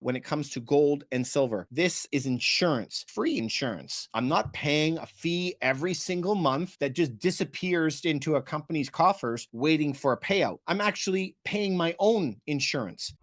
when it comes to gold and silver. This is insurance, free insurance. I'm not paying a fee every single month that just disappears into a company's coffers waiting for a payout. I'm actually paying my own insurance.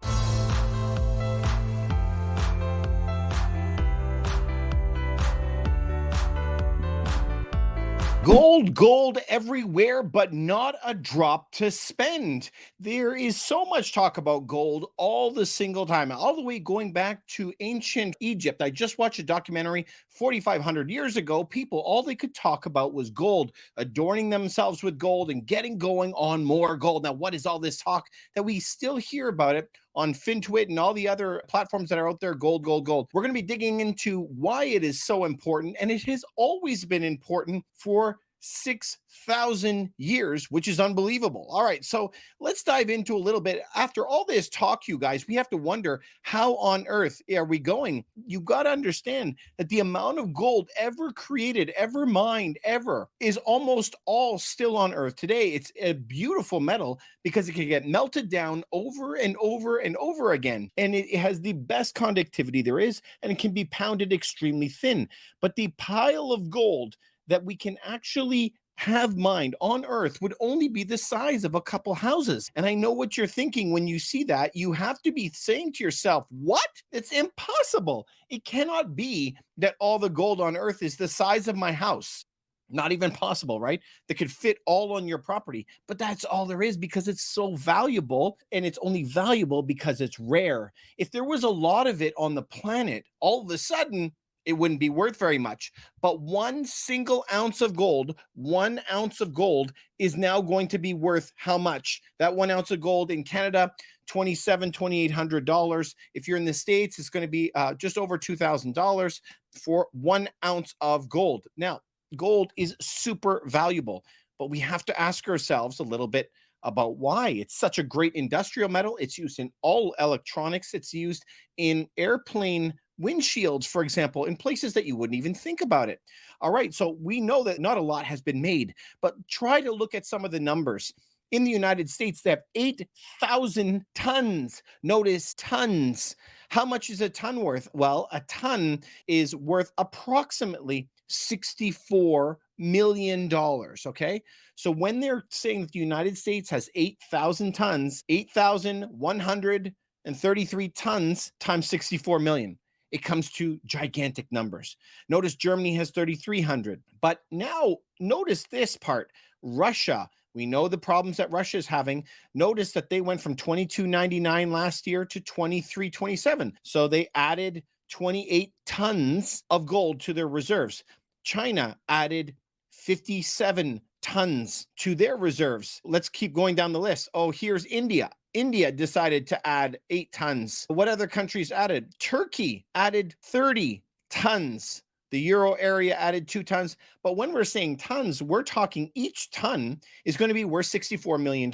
Gold, gold everywhere, but not a drop to spend. There is so much talk about gold all the single time, all the way going back to ancient Egypt. I just watched a documentary 4,500 years ago. People, all they could talk about was gold, adorning themselves with gold and getting going on more gold. Now, what is all this talk that we still hear about it on FinTwit and all the other platforms that are out there? Gold, gold, gold. We're going to be digging into why it is so important, and it has always been important for 6,000 years, which is unbelievable. All right, so let's dive into a little bit. After all this talk, you guys, we have to wonder, how on earth are we going? You got to understand that the amount of gold ever created, ever mined, ever is almost all still on earth today. It's a beautiful metal because it can get melted down over and over and over again. And it has the best conductivity there is, and it can be pounded extremely thin. But the pile of gold that we can actually have mined on earth would only be the size of a couple houses. And I know what you're thinking when you see that. You have to be saying to yourself, what? It's impossible. It cannot be that all the gold on earth is the size of my house. Not even possible, right? That could fit all on your property. But that's all there is because it's so valuable, and it's only valuable because it's rare. If there was a lot of it on the planet, all of a sudden, it wouldn't be worth very much. But one single ounce of gold, 1 ounce of gold is now going to be worth how much? That 1 ounce of gold in Canada, $2,800. If you're in the States, it's going to be just over $2,000 for 1 ounce of gold. Now, gold is super valuable, but we have to ask ourselves a little bit about why. It's such a great industrial metal. It's used in all electronics. It's used in airplane windshields, for example, in places that you wouldn't even think about it. All right, so we know that not a lot has been made, but try to look at some of the numbers. In the United States, they have 8,000 tons. Notice tons. How much is a ton worth? Well, a ton is worth approximately $64 million. Okay. So when they're saying that the United States has 8,000 tons, 8,133 tons times 64 million, it comes to gigantic numbers. Notice Germany has 3,300. But now notice this part. Russia, we know the problems that Russia is having. Notice that they went from 22.99 last year to 23.27. So they added 28 tons of gold to their reserves. China added 57 tons to their reserves. Let's keep going down the list. Oh, here's India. India decided to add 8 tons. What other countries added? Turkey added 30 tons. The Euro area added 2 tons. But when we're saying tons, we're talking each ton is going to be worth $64 million.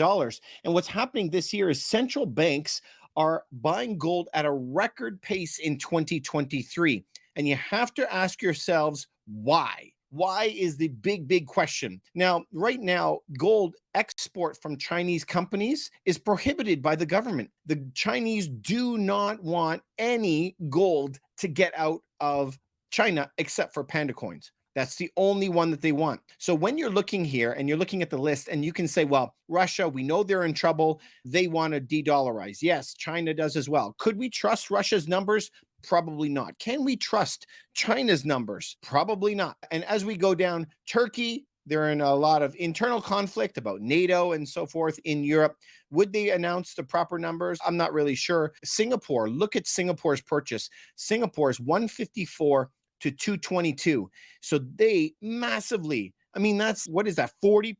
And what's happening this year is central banks are buying gold at a record pace in 2023. And you have to ask yourselves why. Why is the big, big question. Now, right now, gold export from Chinese companies is prohibited by the government. The Chinese do not want any gold to get out of China except for panda coins. That's the only one that they want. So when you're looking here and you're looking at the list, and you can say, well, Russia, we know they're in trouble. They want to de-dollarize. Yes, China does as well. Could we trust Russia's numbers? Probably not. Can we trust China's numbers? Probably not. And as we go down, Turkey, they're in a lot of internal conflict about NATO and so forth in Europe. Would they announce the proper numbers? I'm not really sure. Singapore, look at Singapore's purchase. Singapore's 154 to 222. So they massively, I mean, that's, what is that, 40%,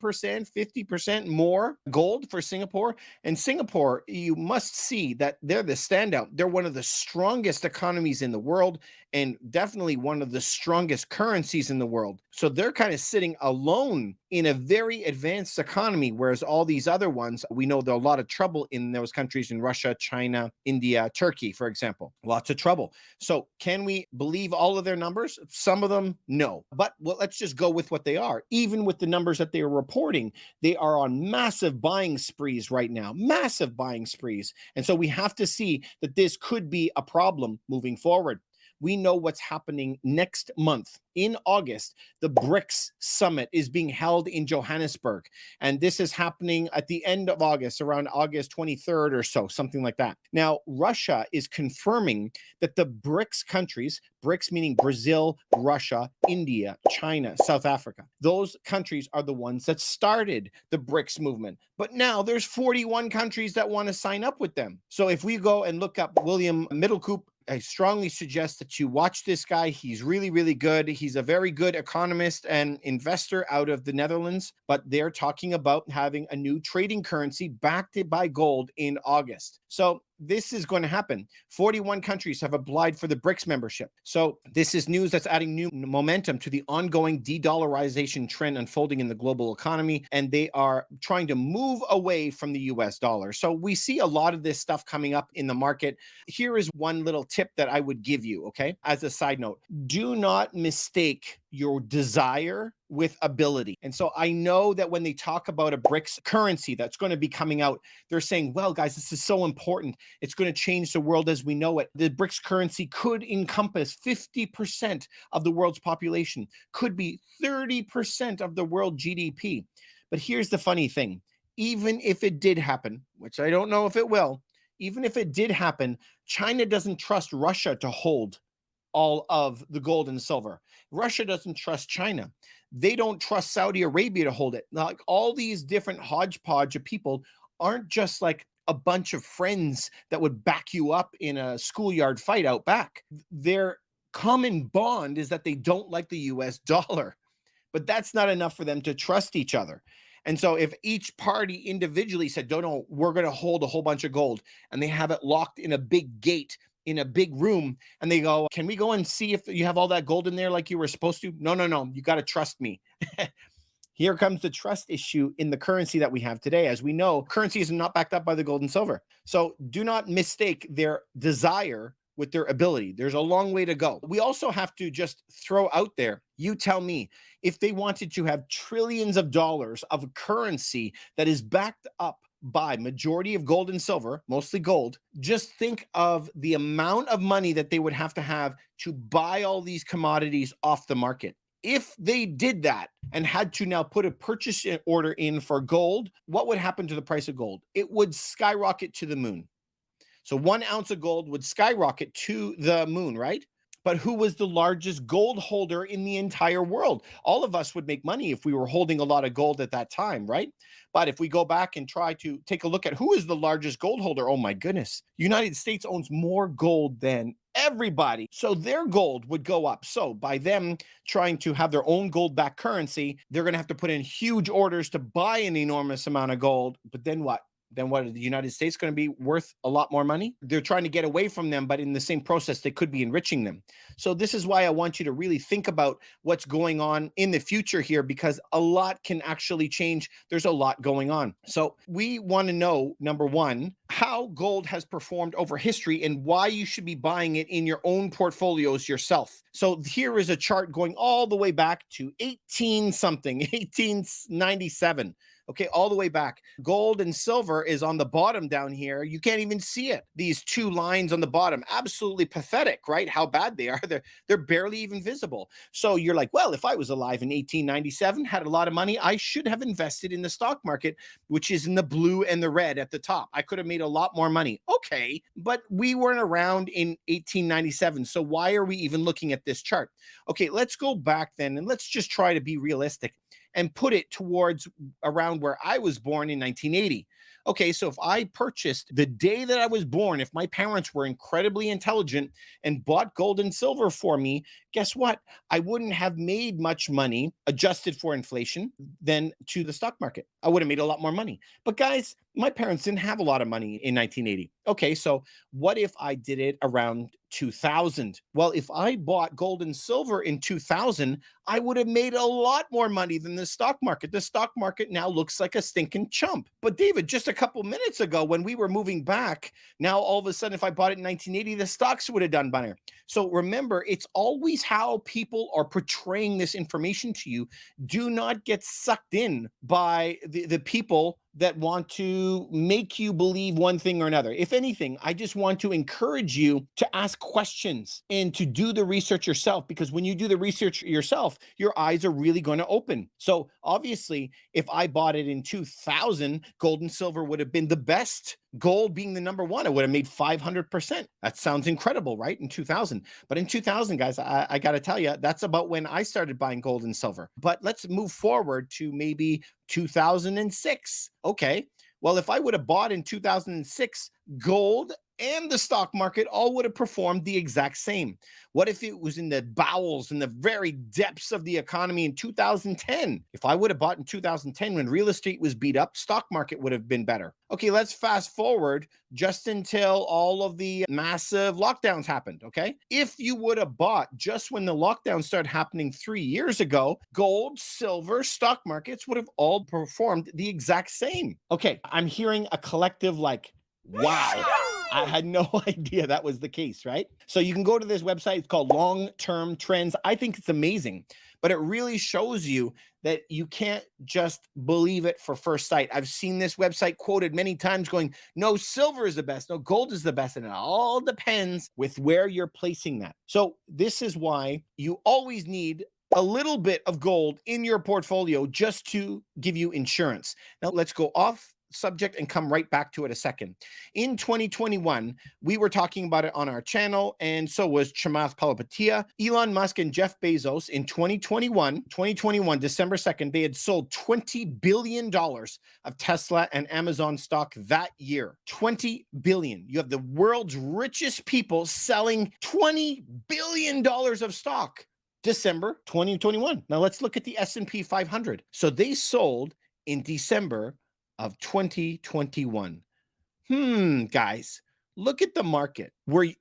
50% more gold for Singapore? And Singapore, you must see that they're the standout. They're one of the strongest economies in the world, and definitely one of the strongest currencies in the world. So they're kind of sitting alone in a very advanced economy, whereas all these other ones, we know there's a lot of trouble in those countries in Russia, China, India, Turkey, for example. Lots of trouble. So can we believe all of their numbers? Some of them, no. But well, let's just go with what they are. Even with the numbers that they are reporting, they are on massive buying sprees right now, massive buying sprees. And so we have to see that this could be a problem moving forward. We know what's happening next month in August. The BRICS summit is being held in Johannesburg. And this is happening at the end of August, around August 23rd or so, something like that. Now, Russia is confirming that the BRICS countries, BRICS meaning Brazil, Russia, India, China, South Africa, those countries are the ones that started the BRICS movement. But now there's 41 countries that want to sign up with them. So if we go and look up William Middlecoop, I strongly suggest that you watch this guy. He's really, really good. He's a very good economist and investor out of the Netherlands, but they're talking about having a new trading currency backed by gold in August. So this is going to happen. 41 countries have applied for the BRICS membership. So this is news that's adding new momentum to the ongoing de-dollarization trend unfolding in the global economy, and they are trying to move away from the US dollar. So we see a lot of this stuff coming up in the market. Here is one little tip that I would give you, okay? As a side note, do not mistake your desire with ability. And so I know that when they talk about a BRICS currency that's going to be coming out, they're saying, well, guys, this is so important. It's going to change the world as we know it. The BRICS currency could encompass 50% of the world's population, could be 30% of the world GDP. But here's the funny thing. Even if it did happen, which I don't know if it will, even if it did happen, China doesn't trust Russia to hold all of the gold and silver. Russia doesn't trust China. They don't trust Saudi Arabia to hold it. Like all these different hodgepodge of people aren't just like a bunch of friends that would back you up in a schoolyard fight out back. Their common bond is that they don't like the US dollar, but that's not enough for them to trust each other. And so if each party individually said, no, we're going to hold a whole bunch of gold, and they have it locked in a big gate in a big room, and they go, can we go and see if you have all that gold in there like you were supposed to? No, you got to trust me. Here comes the trust issue in the currency that we have today. As we know, currency is not backed up by the gold and silver. So do not mistake their desire with their ability. There's a long way to go. We also have to just throw out there, you tell me, if they wanted to have trillions of dollars of currency that is backed up by majority of gold and silver, mostly gold, just think of the amount of money that they would have to buy all these commodities off the market. If they did that and had to now put a purchase order in for gold, what would happen to the price of gold? It would skyrocket to the moon. So 1 ounce of gold would skyrocket to the moon, right? But who was the largest gold holder in the entire world? All of us would make money if we were holding a lot of gold at that time, right? But if we go back and try to take a look at who is the largest gold holder, oh my goodness, United States owns more gold than everybody. So their gold would go up. So by them trying to have their own gold-backed currency, they're going to have to put in huge orders to buy an enormous amount of gold. But then what? Then what, are the United States going to be worth a lot more money? They're trying to get away from them, but in the same process, they could be enriching them. So this is why I want you to really think about what's going on in the future here, because a lot can actually change. There's a lot going on. So we want to know, number one, how gold has performed over history and why you should be buying it in your own portfolios yourself. So here is a chart going all the way back to 1897. Okay, all the way back. Gold and silver is on the bottom down here. You can't even see it. These two lines on the bottom, absolutely pathetic, right? How bad they are. They're barely even visible. So you're like, well, if I was alive in 1897, had a lot of money, I should have invested in the stock market, which is in the blue and the red at the top. I could have made a lot more money. Okay, but we weren't around in 1897. So why are we even looking at this chart? Okay, let's go back then and let's just try to be realistic and put it towards around where I was born in 1980. Okay, so if I purchased the day that I was born, if my parents were incredibly intelligent and bought gold and silver for me, guess what? I wouldn't have made much money adjusted for inflation than to the stock market. I would have made a lot more money. But guys, my parents didn't have a lot of money in 1980. Okay, so what if I did it around 2000. Well, if I bought gold and silver in 2000, I would have made a lot more money than the stock market. The stock market now looks like a stinking chump. But David, just a couple minutes ago when we were moving back, now all of a sudden, if I bought it in 1980, the stocks would have done better. So remember, it's always how people are portraying this information to you. Do not get sucked in by the people that want to make you believe one thing or another. If anything, I just want to encourage you to ask questions and to do the research yourself, because when you do the research yourself, your eyes are really going to open. So obviously, if I bought it in 2000, gold and silver would have been the best. Gold being the number one, I would have made 500%. That sounds incredible, right? In 2000. But in 2000, guys, I got to tell you, that's about when I started buying gold and silver. But let's move forward to maybe 2006. Okay. Well, if I would have bought in 2006, gold and the stock market all would have performed the exact same. What if it was in the bowels, in the very depths of the economy in 2010? If I would have bought in 2010 when real estate was beat up, stock market would have been better. Okay, let's fast forward just until all of the massive lockdowns happened, okay? If you would have bought just when the lockdown started happening 3 years ago, gold, silver, stock markets would have all performed the exact same. Okay, I'm hearing a collective like, wow. I had no idea that was the case, right? So you can go to this website. It's called Long-Term Trends. I think it's amazing, but it really shows you that you can't just believe it for first sight. I've seen this website quoted many times going, no, silver is the best, no, gold is the best, and it all depends with where you're placing that. So this is why you always need a little bit of gold in your portfolio just to give you insurance. Now let's go off subject and come right back to it a second. In 2021, we were talking about it on our channel, and so was Chamath Palihapitiya. Elon Musk and Jeff Bezos in 2021, December 2nd, they had sold $20 billion of Tesla and Amazon stock that year. $20 billion. You have the world's richest people selling $20 billion of stock. December 2021. Now let's look at the S&P 500. So they sold in December of 2021. Guys, look at the market.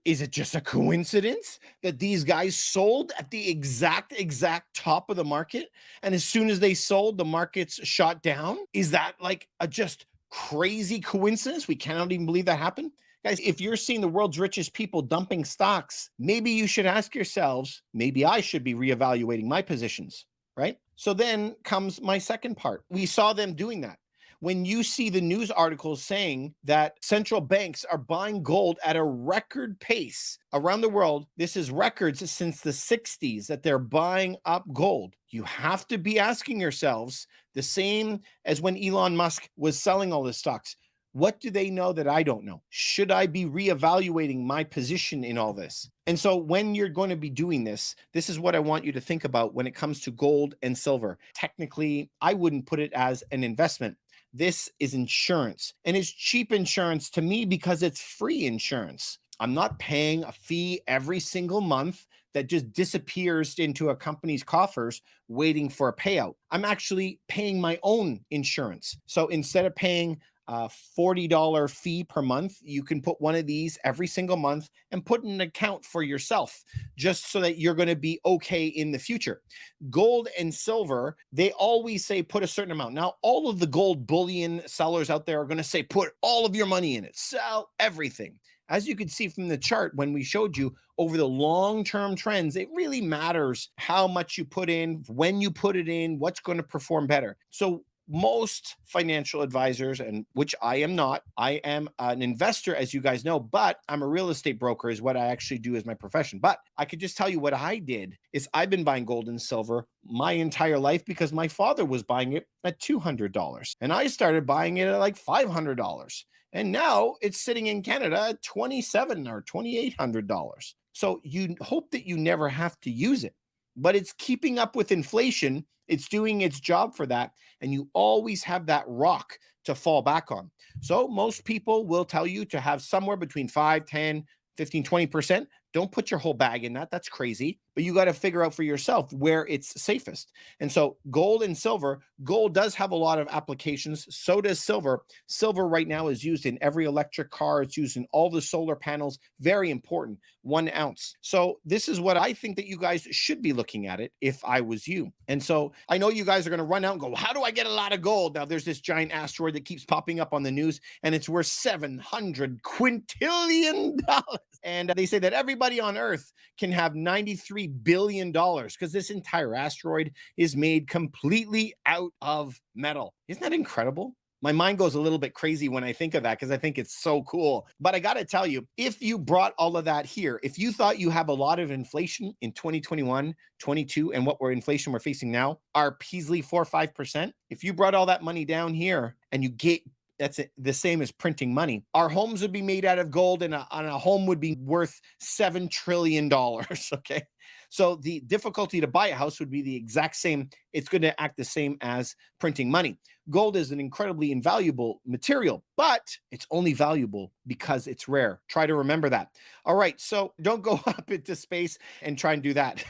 Is it just a coincidence that these guys sold at the exact top of the market? And as soon as they sold, the markets shot down? Is that like a just crazy coincidence? We cannot even believe that happened. Guys, if you're seeing the world's richest people dumping stocks, maybe you should ask yourselves, maybe I should be reevaluating my positions, right? So then comes my second part. We saw them doing that. When you see the news articles saying that central banks are buying gold at a record pace around the world, this is records since the 60s that they're buying up gold. You have to be asking yourselves the same as when Elon Musk was selling all the stocks. What do they know that I don't know? Should I be reevaluating my position in all this? And so when you're going to be doing this, this is what I want you to think about when it comes to gold and silver. Technically, I wouldn't put it as an investment. This is insurance, and it's cheap insurance to me because it's free insurance. I'm not paying a fee every single month that just disappears into a company's coffers waiting for a payout. I'm actually paying my own insurance. So instead of paying a $40 fee per month, you can put one of these every single month and put in an account for yourself, just so that you're going to be okay in the future. Gold and silver, they always say put a certain amount. Now, all of the gold bullion sellers out there are going to say put all of your money in it, sell everything. As you can see from the chart when we showed you over the long-term trends, it really matters how much you put in, when you put it in, what's going to perform better. So most financial advisors, and which I am not, I am an investor, as you guys know, but I'm a real estate broker is what I actually do as my profession. But I could just tell you what I did is I've been buying gold and silver my entire life because my father was buying it at $200 and I started buying it at like $500. And now it's sitting in Canada at $2,700 or $2,800. So you hope that you never have to use it, but it's keeping up with inflation. It's doing its job for that. And you always have that rock to fall back on. So most people will tell you to have somewhere between 5, 10, 15, 20%. Don't put your whole bag in that. That's crazy. But you got to figure out for yourself where it's safest. And so gold and silver, gold does have a lot of applications. So does silver. Silver right now is used in every electric car. It's used in all the solar panels. Very important. 1 ounce. So this is what I think that you guys should be looking at it if I was you. And so I know you guys are going to run out and go, how do I get a lot of gold? Now there's this giant asteroid that keeps popping up on the news and it's worth 700 quintillion dollars. And they say that everybody on Earth can have $93 billion because this entire asteroid is made completely out of metal. Isn't that incredible? My mind goes a little bit crazy when I think of that because I think it's so cool. But I got to tell you, if you brought all of that here, if you thought you have a lot of inflation in 2021, 22, and what inflation we're facing now, our Peasley 4 or 5%, if you brought all that money down here and you get that's the same as printing money. Our homes would be made out of gold and a home would be worth $7 trillion. Okay. So the difficulty to buy a house would be the exact same. It's going to act the same as printing money. Gold is an incredibly invaluable material, but it's only valuable because it's rare. Try to remember that. All right. So don't go up into space and try and do that.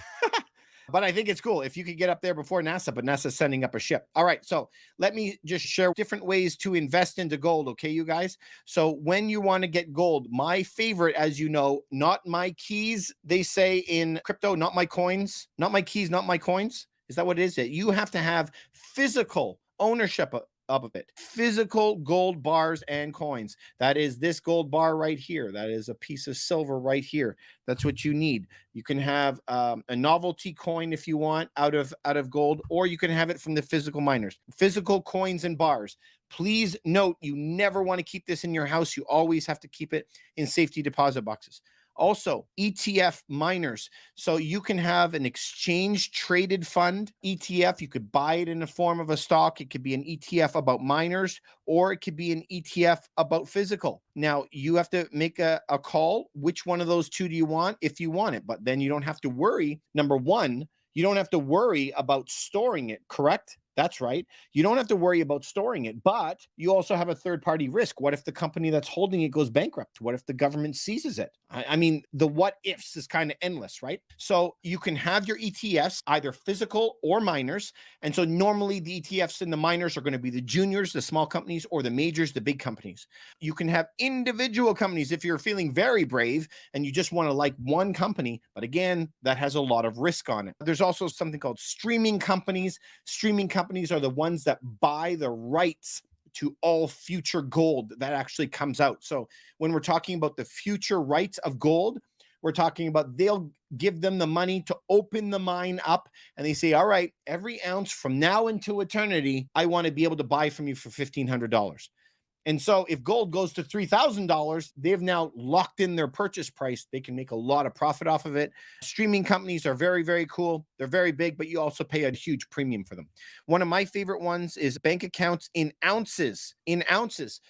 But I think it's cool if you could get up there before NASA, but NASA's sending up a ship. All right, so let me just share different ways to invest into gold, okay, you guys? So when you want to get gold, my favorite, as you know, not my keys, they say in crypto, not my coins, not my keys, not my coins. Is that what it is? You have to have physical ownership of it. Physical gold bars and coins. That is this gold bar right here. That is a piece of silver right here. That's what you need. You can have a novelty coin if you want out of gold, or you can have it from the physical miners. Physical coins and bars. Please note, you never want to keep this in your house. You always have to keep it in safety deposit boxes. Also, ETF miners. So you can have an exchange traded fund ETF. You could buy it in the form of a stock. It could be an ETF about miners, or it could be an ETF about physical. Now, you have to make a call. Which one of those two do you want if you want it? But then you don't have to worry. Number one, you don't have to worry about storing it, correct? That's right. You don't have to worry about storing it, but you also have a third-party risk. What if the company that's holding it goes bankrupt? What if the government seizes it? I mean, the what ifs is kind of endless, right? So you can have your ETFs, either physical or miners. And so normally the ETFs and the miners are going to be the juniors, the small companies, or the majors, the big companies. You can have individual companies if you're feeling very brave and you just want to like one company. But again, that has a lot of risk on it. There's also something called streaming companies. Streaming companies are the ones that buy the rights to all future gold that actually comes out. So when we're talking about the future rights of gold, we're talking about they'll give them the money to open the mine up. And they say, all right, every ounce from now into eternity, I want to be able to buy from you for $1,500. And so if gold goes to $3,000, they've now locked in their purchase price. They can make a lot of profit off of it. Streaming companies are very, very cool. They're very big, but you also pay a huge premium for them. One of my favorite ones is bank accounts in ounces,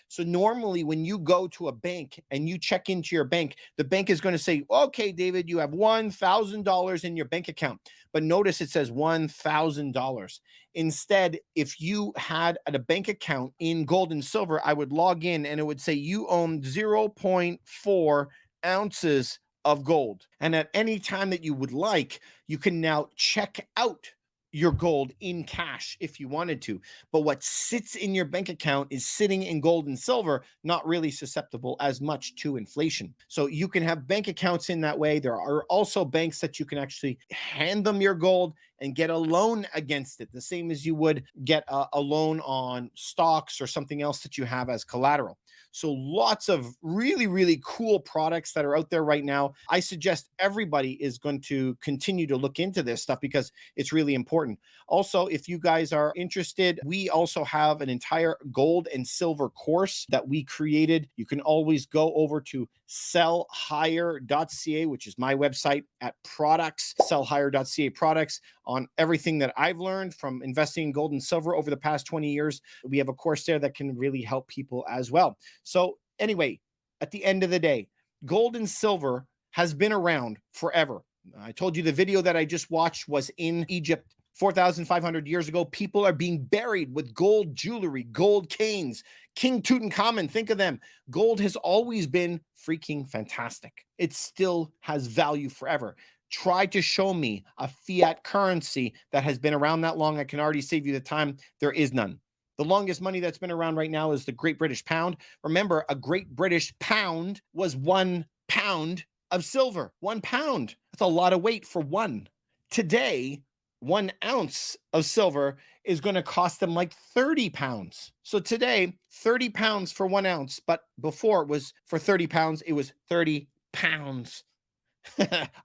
So normally when you go to a bank and you check into your bank, the bank is going to say, okay, David, you have $1,000 in your bank account. But notice it says $1,000. Instead, if you had a bank account in gold and silver, I would log in and it would say you own 0.4 ounces of gold. And at any time that you would like, you can now check out your gold in cash if you wanted to. But what sits in your bank account is sitting in gold and silver, not really susceptible as much to inflation. So you can have bank accounts in that way. There are also banks that you can actually hand them your gold and get a loan against it, the same as you would get a loan on stocks or something else that you have as collateral. So lots of really, really cool products that are out there right now. I suggest everybody is going to continue to look into this stuff because it's really important. Also, if you guys are interested, we also have an entire gold and silver course that we created. You can always go over to sellhigher.ca, which is my website, at products, sellhigher.ca products, on everything that I've learned from investing in gold and silver over the past 20 years. We have a course there that can really help people as well. So anyway, at the end of the day, gold and silver has been around forever. I told you the video that I just watched was in Egypt 4,500 years ago, people are being buried with gold jewelry, gold canes. King Tutankhamun, think of them. Gold has always been freaking fantastic. It still has value forever. Try to show me a fiat currency that has been around that long. I can already save you the time. There is none. The longest money that's been around right now is the Great British Pound. Remember, a Great British Pound was 1 pound of silver. 1 pound. That's a lot of weight for one. Today, 1 ounce of silver is going to cost them like 30 pounds. So today, 30 pounds for 1 ounce, but before it was for 30 pounds, it was 30 pounds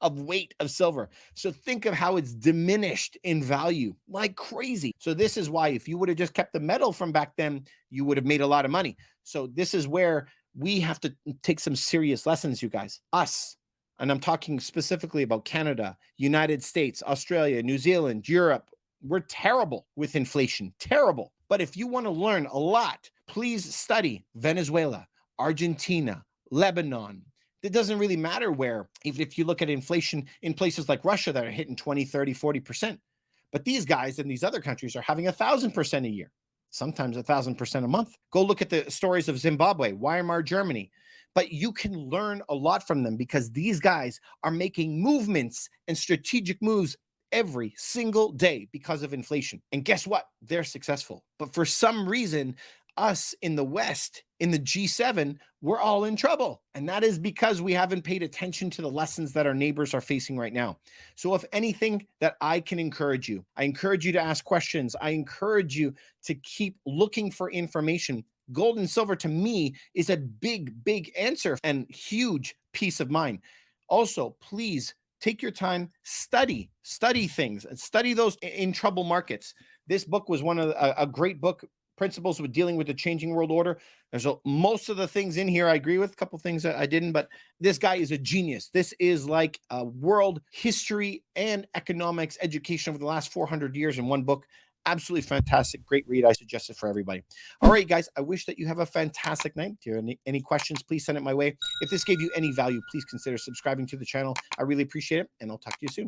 of weight of silver. So think of how it's diminished in value like crazy. So this is why if you would have just kept the metal from back then, you would have made a lot of money. So this is where we have to take some serious lessons, you guys. Us, and I'm talking specifically about Canada, United States, Australia, New Zealand, Europe. We're terrible with inflation, terrible. But if you want to learn a lot, please study Venezuela, Argentina, Lebanon. It doesn't really matter where, even if you look at inflation in places like Russia that are hitting 20, 30, 40%. But these guys in these other countries are having 1,000% a year, sometimes 1,000% a month. Go look at the stories of Zimbabwe, Weimar, Germany. But you can learn a lot from them because these guys are making movements and strategic moves every single day because of inflation. And guess what? They're successful. But for some reason, us in the West, in the G7, we're all in trouble. And that is because we haven't paid attention to the lessons that our neighbors are facing right now. So if anything that I can encourage you, I encourage you to ask questions. I encourage you to keep looking for information. Gold and silver to me is a big, big answer and huge peace of mind. Also, please take your time, study things and study those in trouble markets. This book was one of a great book, Principles with Dealing with the Changing World Order. There's most of the things in here I agree with, a couple things that I didn't, but this guy is a genius. This is like a world history and economics education over the last 400 years in one book. Absolutely fantastic. Great read. I suggest it for everybody. All right, guys, I wish that you have a fantastic night. If you have any questions, please send it my way. If this gave you any value, please consider subscribing to the channel. I really appreciate it, and I'll talk to you soon.